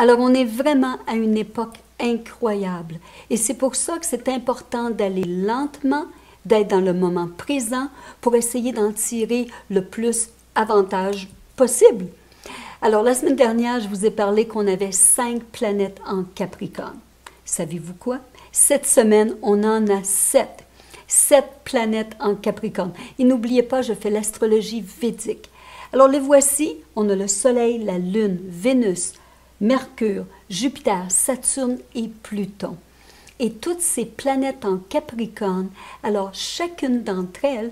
Alors, on est vraiment à une époque incroyable. Et c'est pour ça que c'est important d'aller lentement, d'être dans le moment présent pour essayer d'en tirer le plus avantage possible. Alors, la semaine dernière, je vous ai parlé qu'on avait 5 planètes en Capricorne. Savez-vous quoi? Cette semaine, on en a 7. 7 planètes en Capricorne. Et n'oubliez pas, je fais l'astrologie védique. Alors, les voici. On a le Soleil, la Lune, Vénus, Mercure, Jupiter, Saturne et Pluton. Et toutes ces planètes en Capricorne, alors chacune d'entre elles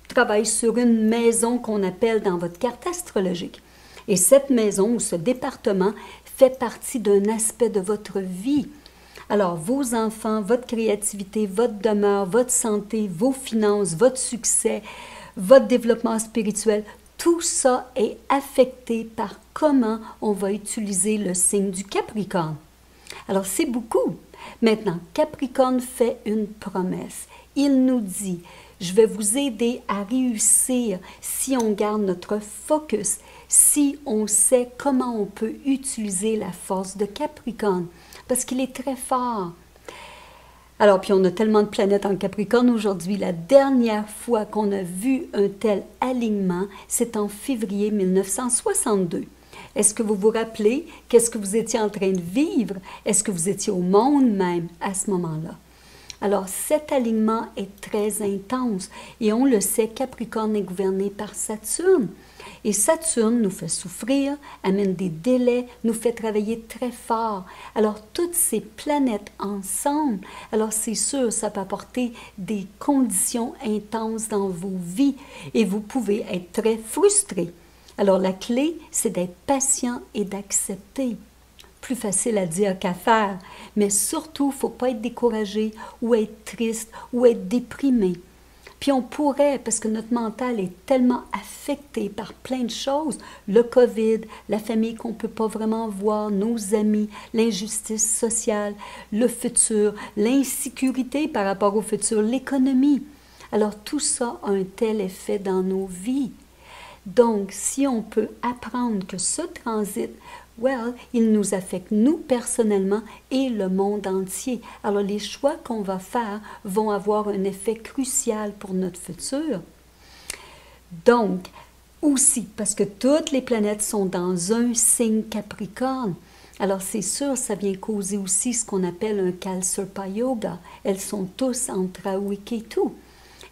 travaille sur une maison qu'on appelle dans votre carte astrologique. Et cette maison ou ce département fait partie d'un aspect de votre vie. Alors, vos enfants, votre créativité, votre demeure, votre santé, vos finances, votre succès, votre développement spirituel, tout ça est affecté par comment on va utiliser le signe du Capricorne. Alors, c'est beaucoup. Maintenant, Capricorne fait une promesse. Il nous dit, je vais vous aider à réussir si on garde notre focus, si on sait comment on peut utiliser la force de Capricorne, parce qu'il est très fort. Alors, puis on a tellement de planètes en Capricorne aujourd'hui. La dernière fois qu'on a vu un tel alignement, c'est en février 1962. Est-ce que vous vous rappelez qu'est-ce que vous étiez en train de vivre? Est-ce que vous étiez au monde même à ce moment-là? Alors, cet alignement est très intense et on le sait, Capricorne est gouverné par Saturne. Et Saturne nous fait souffrir, amène des délais, nous fait travailler très fort. Alors, toutes ces planètes ensemble, alors c'est sûr, ça peut apporter des conditions intenses dans vos vies et vous pouvez être très frustré. Alors, la clé, c'est d'être patient et d'accepter. Plus facile à dire qu'à faire, mais surtout, il ne faut pas être découragé ou être triste ou être déprimé. Puis on pourrait, parce que notre mental est tellement affecté par plein de choses, le COVID, la famille qu'on ne peut pas vraiment voir, nos amis, l'injustice sociale, le futur, l'insécurité par rapport au futur, l'économie. Alors tout ça a un tel effet dans nos vies. Donc, si on peut apprendre que ce transit, il nous affecte nous personnellement et le monde entier. Alors, les choix qu'on va faire vont avoir un effet crucial pour notre futur. Donc, aussi, parce que toutes les planètes sont dans un signe Capricorne, alors c'est sûr, ça vient causer aussi ce qu'on appelle un Kalsurpa Yoga. Elles sont tous entre Rahu et Ketu.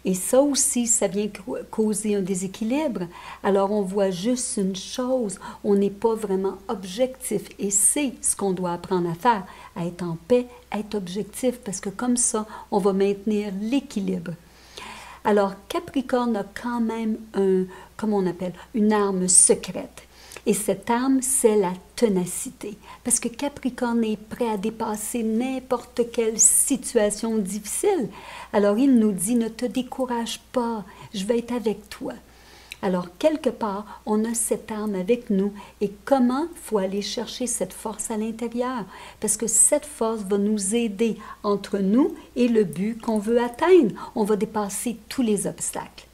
Et ça aussi, ça vient causer un déséquilibre. Alors, on voit juste une chose, on n'est pas vraiment objectif. Et c'est ce qu'on doit apprendre à faire, à être en paix, à être objectif, parce que comme ça, on va maintenir l'équilibre. Alors, Capricorne a quand même une arme secrète. Et cette arme, c'est la ténacité. Parce que Capricorne est prêt à dépasser n'importe quelle situation difficile. Alors, il nous dit, ne te décourage pas, je vais être avec toi. Alors, quelque part, on a cette arme avec nous. Et comment il faut aller chercher cette force à l'intérieur? Parce que cette force va nous aider entre nous et le but qu'on veut atteindre. On va dépasser tous les obstacles.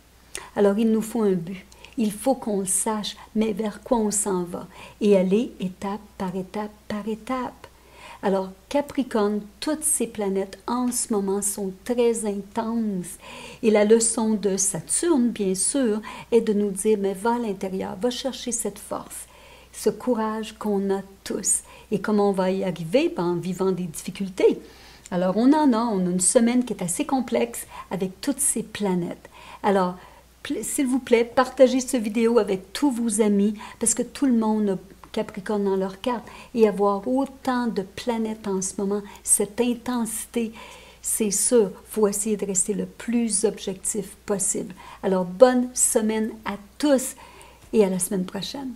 Alors, il nous faut un but. Il faut qu'on le sache, mais vers quoi on s'en va, et aller étape par étape par étape. Alors, Capricorne, toutes ces planètes en ce moment sont très intenses. Et la leçon de Saturne, bien sûr, est de nous dire, mais va à l'intérieur, va chercher cette force, ce courage qu'on a tous. Et comment on va y arriver? En vivant des difficultés. Alors, on a une semaine qui est assez complexe avec toutes ces planètes. Alors, s'il vous plaît, partagez cette vidéo avec tous vos amis parce que tout le monde a Capricorne dans leur carte et avoir autant de planètes en ce moment, cette intensité, c'est sûr, il faut essayer de rester le plus objectif possible. Alors, bonne semaine à tous et à la semaine prochaine.